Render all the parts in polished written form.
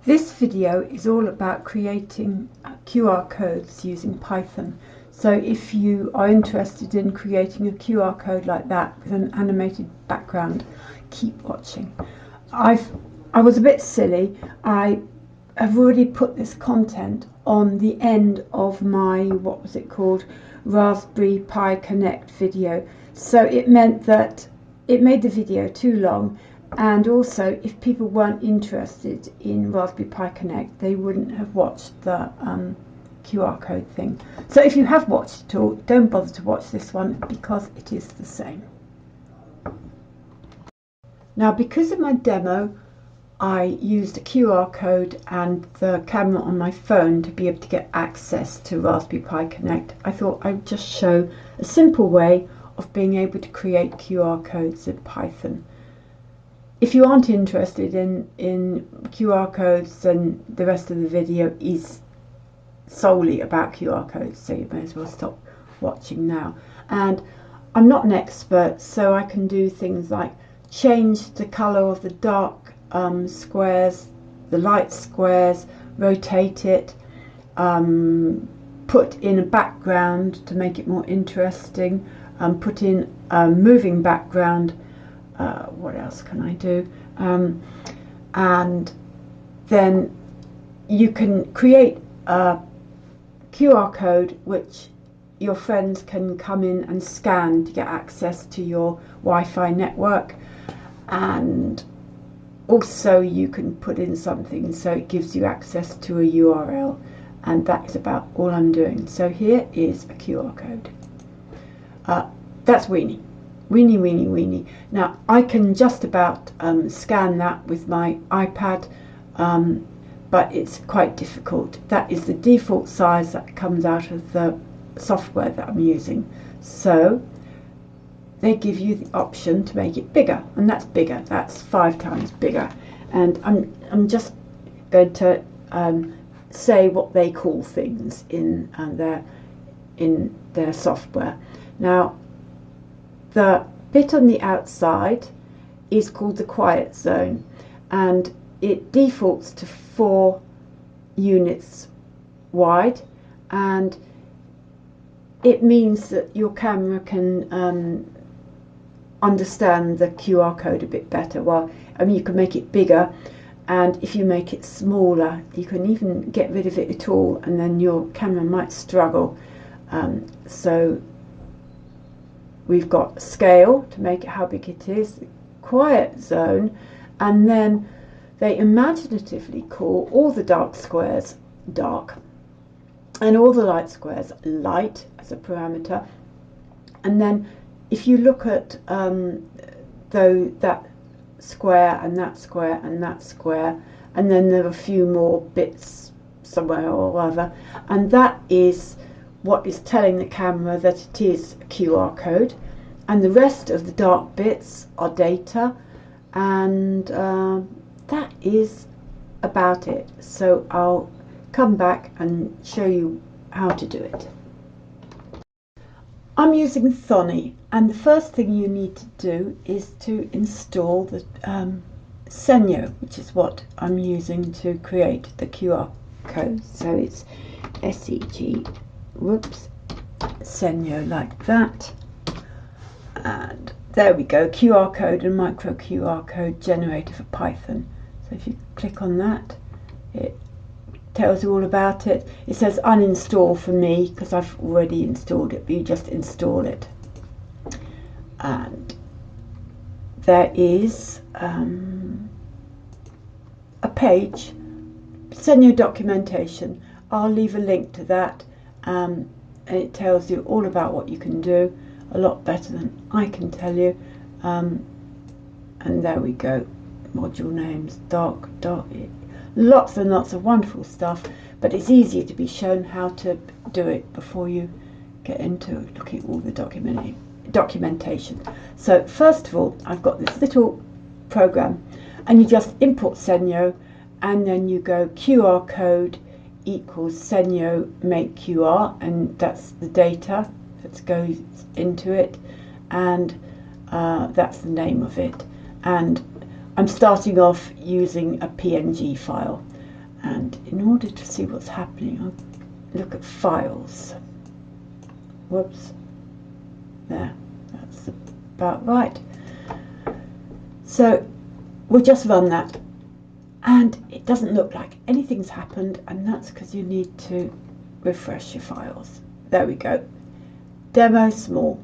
This video is all about creating QR codes using Python. So if you are interested in creating a QR code like that with an animated background, keep watching. I was a bit silly. I have already put this content on the end of my, what was it called, Raspberry Pi Connect video. So it meant that it made the video too long. And also, if people weren't interested in Raspberry Pi Connect, they wouldn't have watched the QR code thing. So if you have watched it all, don't bother to watch this one because it is the same. Now, because of my demo, I used a QR code and the camera on my phone to be able to get access to Raspberry Pi Connect. I thought I'd just show a simple way of being able to create QR codes in Python. If you aren't interested in QR codes, then the rest of the video is solely about QR codes, so you may as well stop watching now. And I'm not an expert, so I can do things like change the color of the dark squares, the light squares, rotate it, put in a background to make it more interesting, put in a moving background. What else can I do? And then you can create a QR code which your friends can come in and scan to get access to your Wi-Fi network, and also you can put in something so it gives you access to a URL, and that is about all I'm doing. So here is a QR code. That's Weenie. Weenie. Now I can just about scan that with my iPad, but it's quite difficult. That is the default size that comes out of the software that I'm using. So they give you the option to make it bigger, and that's bigger. That's 5 times bigger. And I'm just going to say what they call things in their software. Now, the bit on the outside is called the quiet zone, and it defaults to 4 units wide, and it means that your camera can understand the QR code a bit better. Well, I mean, you can make it bigger, and if you make it smaller, you can even get rid of it at all, and then your camera might struggle. So we've got scale to make it how big it is, quiet zone, and then they imaginatively call all the dark squares dark and all the light squares light as a parameter. And then if you look at that square and that square and that square, and then there are a few more bits somewhere or other, and that is what is telling the camera that it is a QR code, and the rest of the dark bits are data, and that is about it. So I'll come back and show you how to do it. I'm using Thonny, and the first thing you need to do is to install the segno, which is what I'm using to create the QR code. So it's segno like that, and there we go, QR code and micro QR code generator for Python. So if you click on that, it tells you all about it. It says uninstall for me because I've already installed it, but you just install it. And there is a page, segno documentation. I'll leave a link to that, and it tells you all about what you can do, a lot better than I can tell you. And there we go, module names, dark, lots and lots of wonderful stuff, but it's easier to be shown how to do it before you get into looking at all the documentation. So first of all, I've got this little program, and you just import segno, and then you go QR code equals segno make QR, and that's the data that goes into it, and that's the name of it. And I'm starting off using a PNG file, And in order to see what's happening, I'll look at files. Whoops. There, that's about right. So we'll just run that. And it doesn't look like anything's happened, and that's because you need to refresh your files. There we go. Demo small.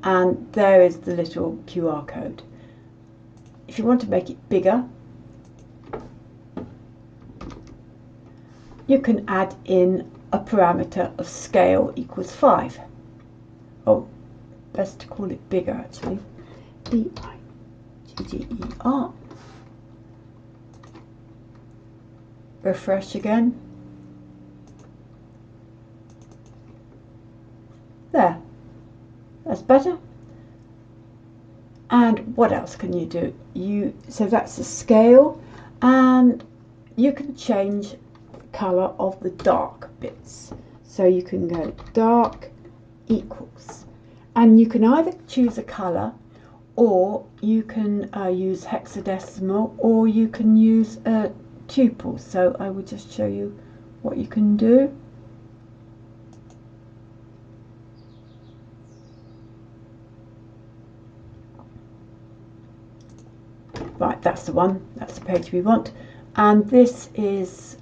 And there is the little QR code. If you want to make it bigger, you can add in a parameter of scale equals 5. Oh, best to call it bigger actually. B-I-G-G-E-R. Refresh again. There. That's better. And what else can you do? So that's the scale, and you can change the colour of the dark bits. So you can go dark equals, and you can either choose a colour, or you can use hexadecimal, or you can use a tuple. So I will just show you what you can do. Right, that's the one, that's the page we want. And this is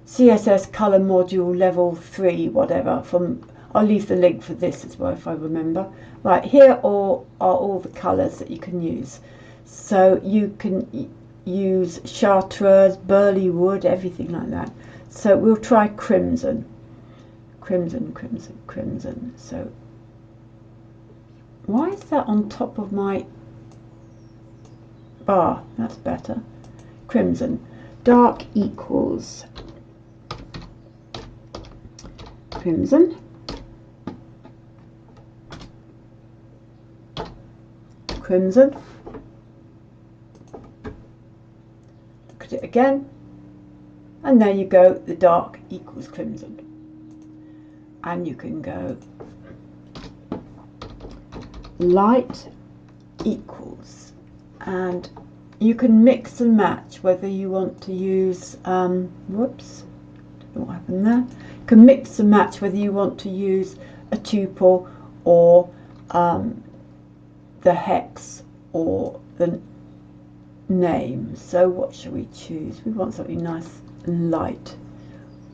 CSS Color Module Level 3, whatever. I'll leave the link for this as well if I remember. Right, here are all the colours that you can use. So you can use chartreuse, burley wood, everything like that. So we'll try crimson. Crimson, crimson, crimson. So why is that on top of my bar? That's better. Crimson. Dark equals crimson. Crimson. Look at it again. And there you go, the dark equals crimson. And you can go light equals, and you can mix and match whether you want to use whoops, don't know what happened there. You can mix and match whether you want to use a tuple or the hex or the name. So what shall we choose? We want something nice and light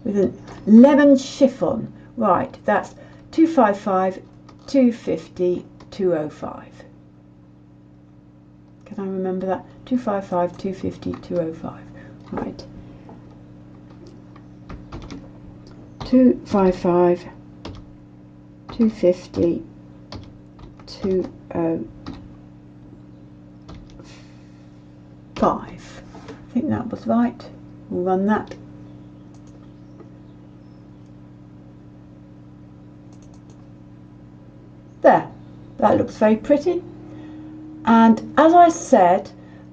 with a lemon chiffon. Right, that's 255, 250, 205. Can I remember that? 255, 250, 205. Right. 255, 250, 205. I think that was right. We'll run that. There. That looks very pretty. And as I said,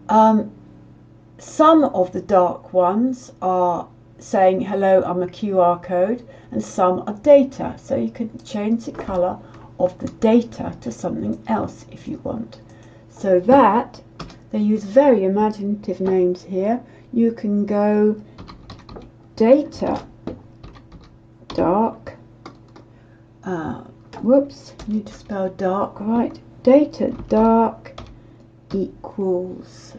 some of the dark ones are saying, hello, I'm a QR code, and some are data. So you can change the colour of the data to something else if you want. So that, they use very imaginative names here. You can go data dark, whoops, need to spell dark right. Data dark equals,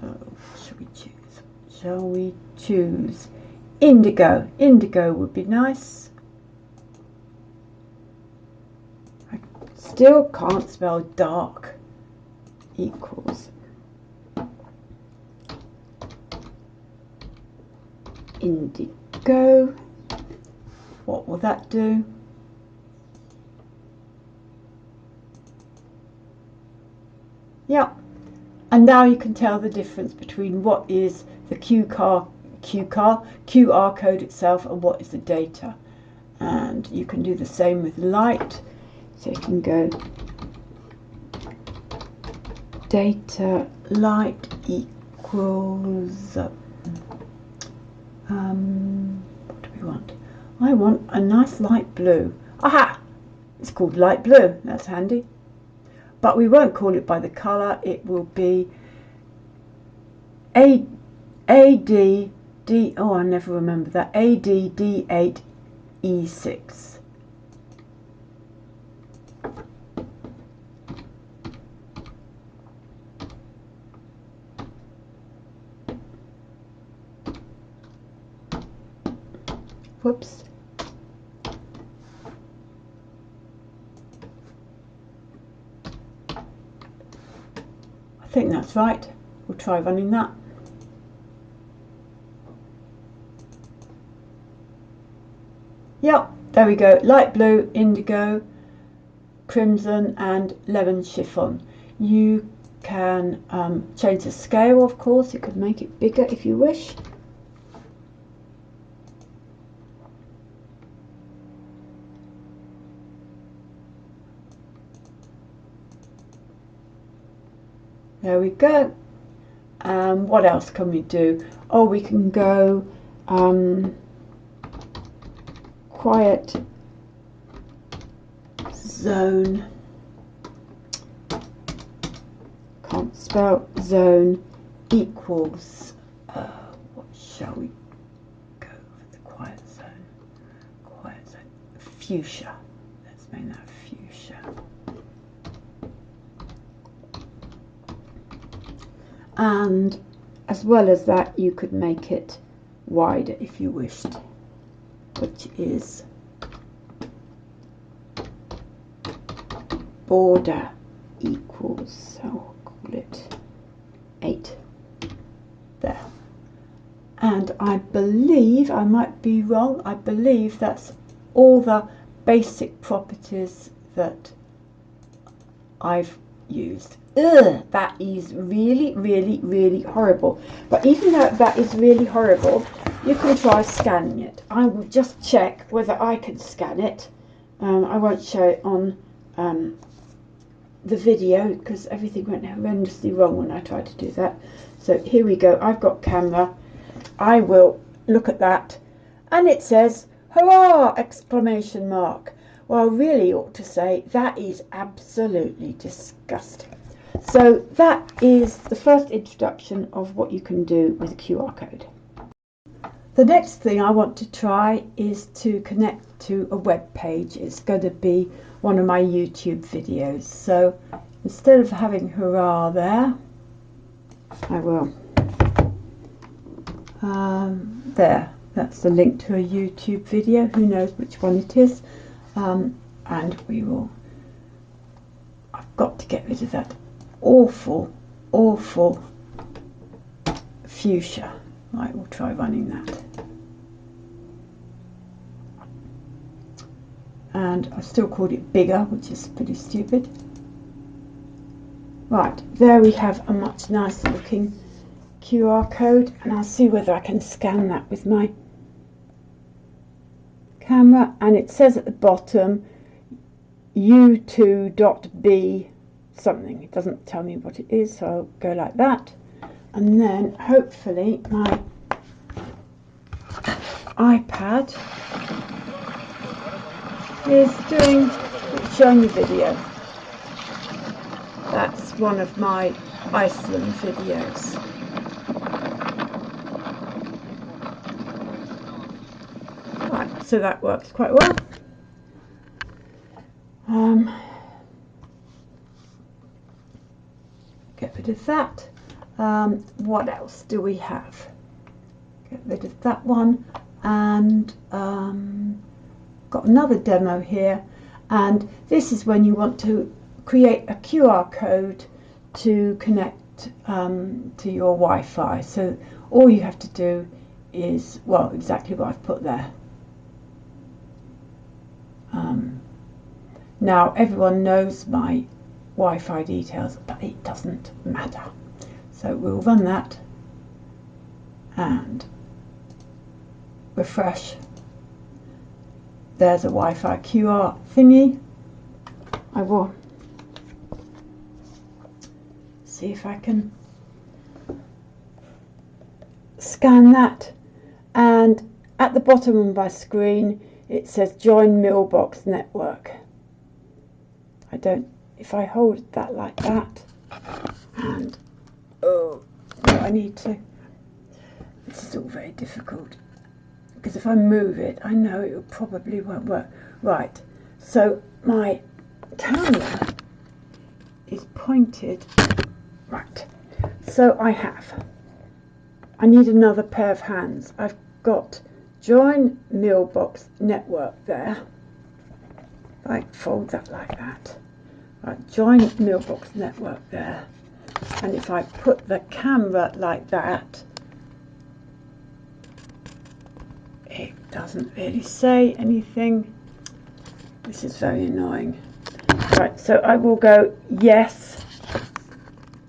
shall we choose indigo? Indigo would be nice. I still can't spell dark. Equals indigo. What will that do? Yeah, and now you can tell the difference between what is the QR code itself and what is the data. And you can do the same with light. So you can go data light equals what do we want? I want a nice light blue. Aha! It's called light blue. That's handy. but we won't call it by the colour. It will be ADD, oh, I never remember that, ADD8E6. Whoops. I think that's right. We'll try running that. Yep, there we go. Light blue, indigo, crimson and lemon chiffon. You can change the scale, of course. You could make it bigger if you wish. There we go. What else can we do? Oh, we can go quiet zone. Can't spell zone equals. What shall we go for the quiet zone? Quiet zone. Fuchsia. Let's make that fuchsia. And as well as that, you could make it wider if you wished, which is border equals, so I'll call it 8 there. And I believe, I might be wrong, I believe that's all the basic properties that I've used. Ugh, that is really horrible. But even though that is really horrible, you can try scanning it. I will just check whether I can scan it. I won't show it on the video because everything went horrendously wrong when I tried to do that. So here we go. I've got camera. I will look at that, and it says hurrah! Exclamation mark. Well, I really ought to say that is absolutely disgusting. So that is the first introduction of what you can do with a QR code. The next thing I want to try is to connect to a web page. It's going to be one of my YouTube videos. So instead of having hurrah there, I will there. That's the link to a YouTube video. Who knows which one it is? And we will. I've got to get rid of that awful fuchsia. Right, we'll try running that. And I still called it bigger, which is pretty stupid. Right, there we have a much nicer looking QR code, and I'll see whether I can scan that with my camera. And it says at the bottom u2.b something. It doesn't tell me what it is, so I'll go like that, and then hopefully my iPad is showing the video. That's one of my Iceland videos. Right, so that works quite well. Get rid of that. What else do we have? Get rid of that one, and got another demo here, and this is when you want to create a QR code to connect to your Wi-Fi. So all you have to do is, well, exactly what I've put there. Now everyone knows my Wi-Fi details, but it doesn't matter. So we'll run that and refresh. There's a Wi-Fi QR thingy. I will see if I can scan that, and at the bottom of my screen it says join mailbox network. I don't if I hold that like that, and oh no, I need to, this is all very difficult because if I move it I know it probably won't work. Right, so my camera is pointed right, so I need another pair of hands. I've got join mailbox network there. I fold that like that. Right, join mailbox network there. And if I put the camera like that, it doesn't really say anything. This is very annoying. Right, so I will go yes,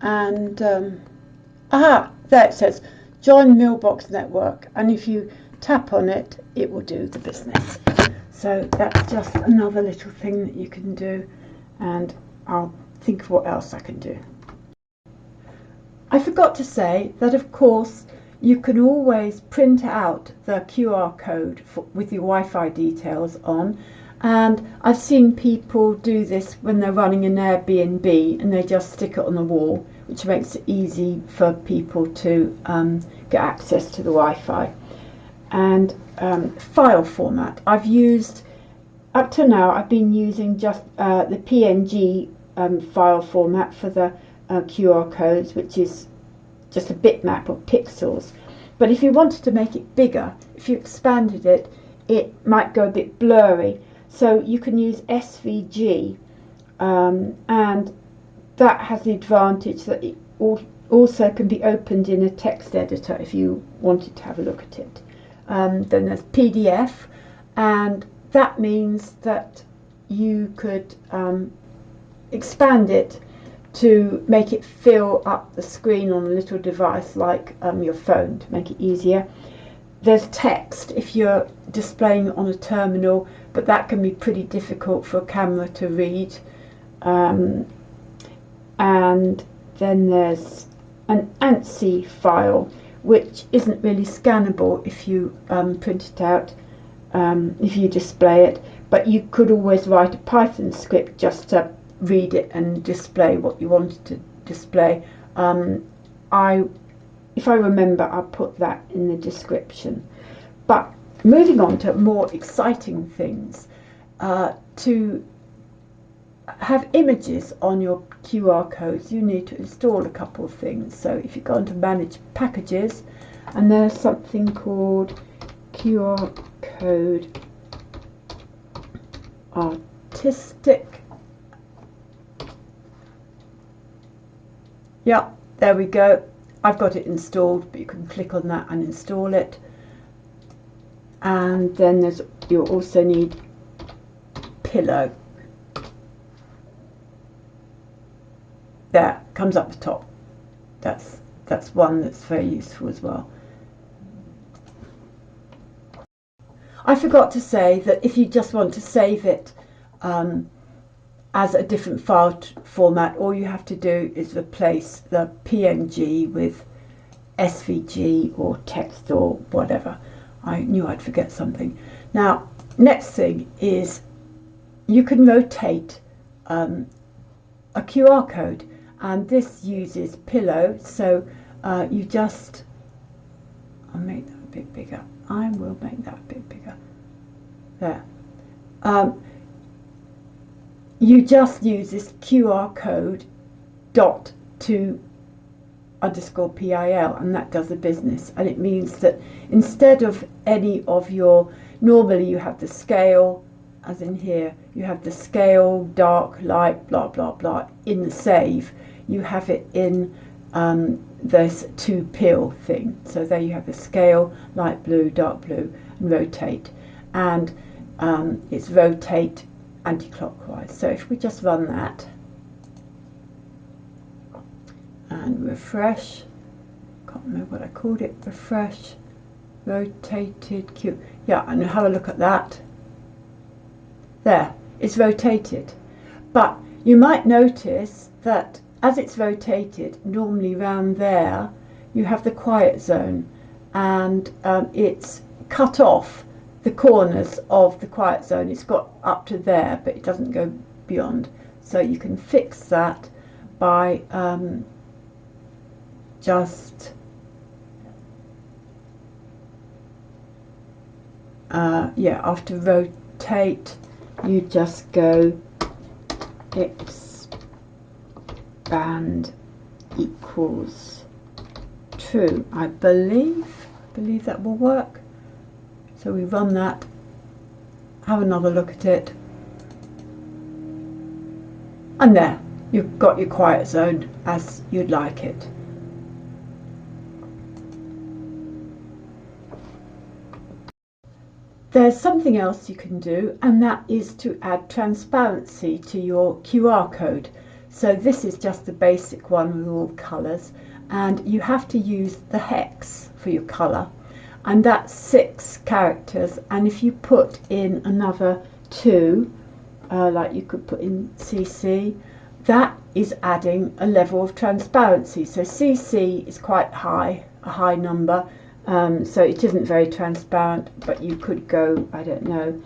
and aha, there it says join mailbox network, and if you tap on it, it will do the business. So that's just another little thing that you can do, and I'll think of what else I can do. I forgot to say that of course you can always print out the QR code with your Wi-Fi details on, and I've seen people do this when they're running an Airbnb and they just stick it on the wall, which makes it easy for people to get access to the Wi-Fi. And file format, I've used, up to now I've been using just the PNG file format for the QR codes, which is just a bitmap of pixels. But if you wanted to make it bigger, if you expanded it, it might go a bit blurry. So you can use SVG, and that has the advantage that it also can be opened in a text editor if you wanted to have a look at it. Then there's PDF, and that means that you could expand it to make it fill up the screen on a little device like your phone, to make it easier. There's text if you're displaying on a terminal, but that can be pretty difficult for a camera to read. And then there's an ANSI file, which isn't really scannable if you print it out, if you display it, but you could always write a Python script just to read it and display what you wanted to display. If I remember, I'll put that in the description. But moving on to more exciting things, to have images on your QR codes, you need to install a couple of things. So if you go into manage packages, and there's something called QR code artistic. Yeah, there we go. I've got it installed, but you can click on that and install it. And then you'll also need pillow. There, comes up the top. That's one that's very useful as well. I forgot to say that if you just want to save it as a different file format, all you have to do is replace the PNG with SVG or text or whatever. I knew I'd forget something. Now, next thing is you can rotate a QR code, and this uses pillow. So you just, I'll make that a bit bigger. I will make that a bit bigger. There. You just use this QR code .to_PIL, and that does the business. And it means that instead of any of your, normally you have the scale, as in here, you have the scale, dark, light, blah, blah, blah, in the save. You have it in this to_PIL thing. So there you have the scale, light blue, dark blue, and rotate. And it's rotate anti-clockwise. So if we just run that and refresh, can't remember what I called it, refresh, rotated Q, yeah, and have a look at that. There, it's rotated. But you might notice that as it's rotated, normally round there you have the quiet zone, and it's cut off the corners of the quiet zone. It's got up to there, but it doesn't go beyond. So you can fix that by just after rotate, you just go expand equals true. I believe that will work. So we run that, have another look at it, and there you've got your quiet zone as you'd like it. There's something else you can do, and that is to add transparency to your QR code. So this is just the basic one with all colours, and you have to use the hex for your colour, and that's 6 characters. And if you put in another 2, like you could put in CC, that is adding a level of transparency. So CC is quite high, a high number, so it isn't very transparent, but you could go, I don't know,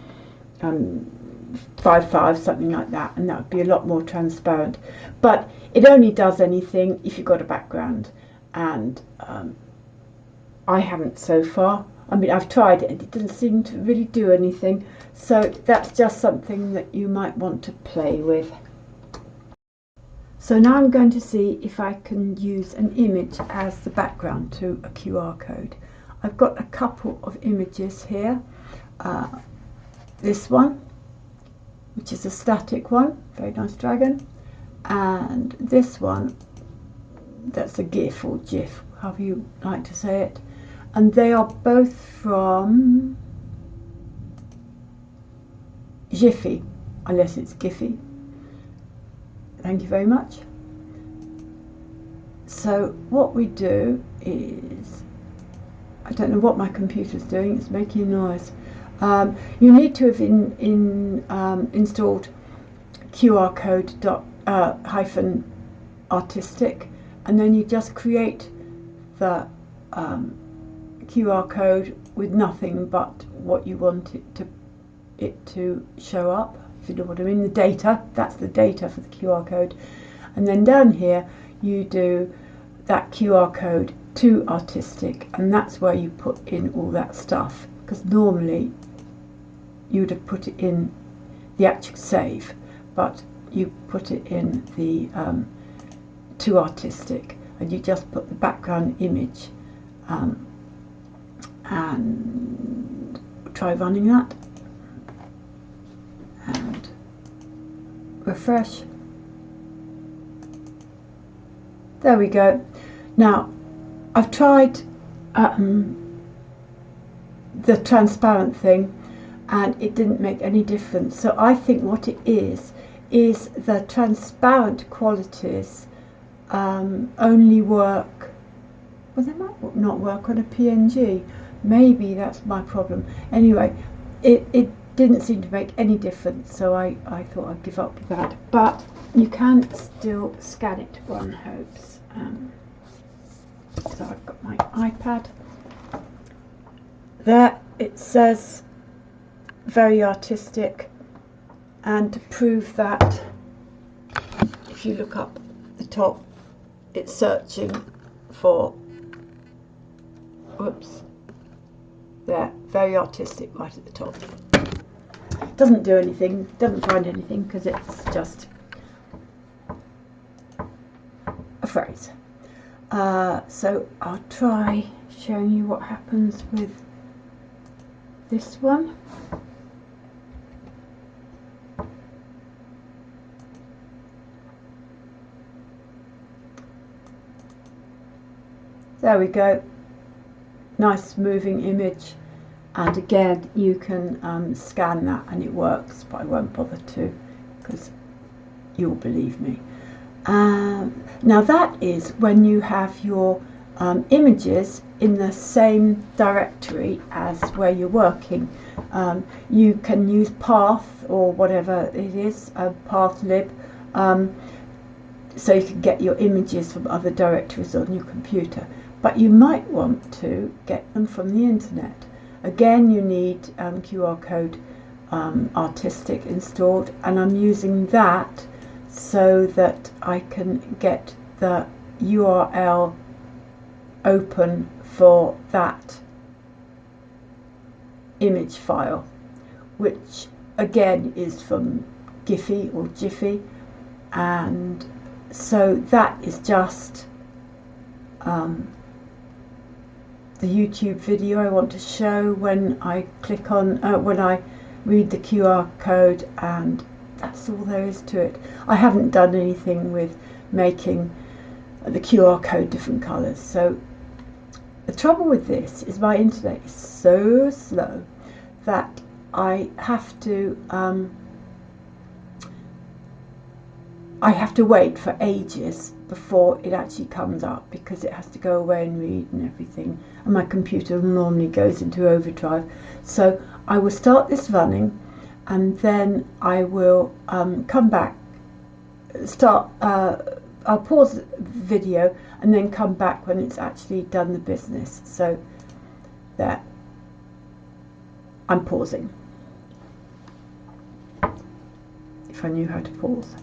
5.5, something like that, and that would be a lot more transparent. But it only does anything if you've got a background, and I haven't so far. I mean, I've tried it and it doesn't seem to really do anything, so that's just something that you might want to play with. So now I'm going to see if I can use an image as the background to a QR code. I've got a couple of images here. This one, which is a static one, very nice dragon, and this one, that's a GIF or GIF, however you like to say it, and they are both from Jiffy, unless it's Giphy. Thank you very much. So what we do is, I don't know what my computer's doing, it's making a noise. You need to have installed qrcode.save, and then you just create the QR code with nothing but what you want it to show up, if you know what I mean, the data. That's the data for the QR code, and then down here you do that QR code to artistic, and that's where you put in all that stuff, because normally you would have put it in the actual save, but you put it in the to artistic, and you just put the background image, and try running that and refresh. There we go. Now I've tried the transparent thing, and it didn't make any difference. So I think what it is the transparent qualities only work, well, they might not work on a PNG. Maybe that's my problem. Anyway, it didn't seem to make any difference, so I thought I'd give up with that. But you can still scan it, one hopes. So I've got my iPad. There it says very artistic, and to prove that, if you look up the top, it's searching for, whoops, there, very artistic right at the top. Doesn't do anything, doesn't find anything, because it's just a phrase. So I'll try showing you what happens with this one. There we go, nice moving image, and again you can scan that and it works, but I won't bother to, because you'll believe me. Now that is when you have your images in the same directory as where you're working. You can use path or whatever it is, path lib, so you can get your images from other directories on your computer, but you might want to get them from the internet. Again, you need QR code artistic installed, and I'm using that so that I can get the URL open for that image file, which again is from Giphy or Jiffy, and so that is just the YouTube video I want to show when I click on when I read the QR code, and that's all there is to it. I haven't done anything with making the QR code different colours. So the trouble with this is my internet is so slow that I have to wait for ages before it actually comes up, because it has to go away and read and everything, and my computer normally goes into overdrive. So I will start this running, and then I will come back, I'll pause the video and then come back when it's actually done the business. So there, I'm pausing. If I knew how to pause.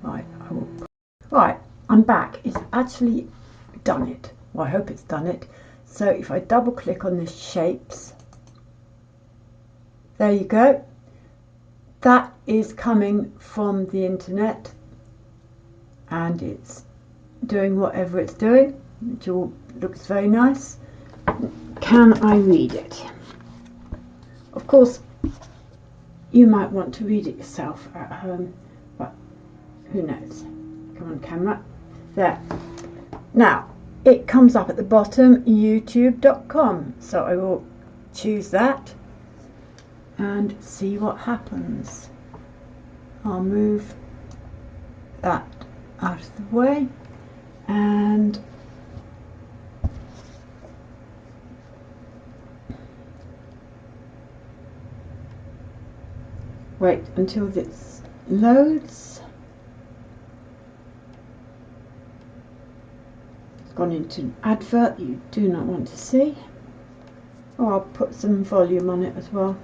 Right, I will. Right, I'm back. It's actually done it. Well, I hope it's done it. So if I double click on this shapes, there you go. That is coming from the internet, and it's doing whatever it's doing, which all looks very nice. Can I read it? Of course, you might want to read it yourself at home, but who knows? Come on, camera. There. Now, it comes up at the bottom, youtube.com. So I will choose that and see what happens. I'll move that out of the way and wait until this loads. It's gone into an advert you do not want to see. Oh, I'll put some volume on it as well.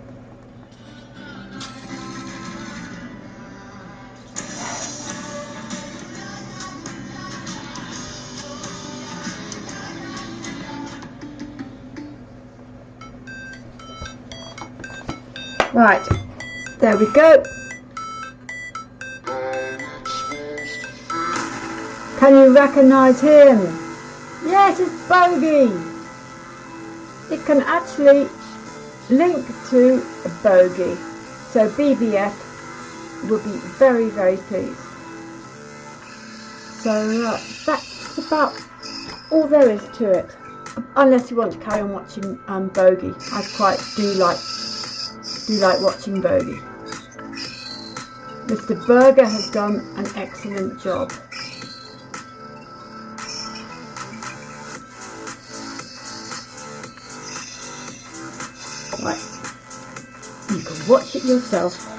Right, there we go. Can you recognise him? Yes, it's Bogey. It can actually link to a Bogey, so BBF will be very, very pleased. So that's about all there is to it, unless you want to carry on watching Bogey. I quite do like watching Bogey. Mr. Berger has done an excellent job. Right, you can watch it yourself.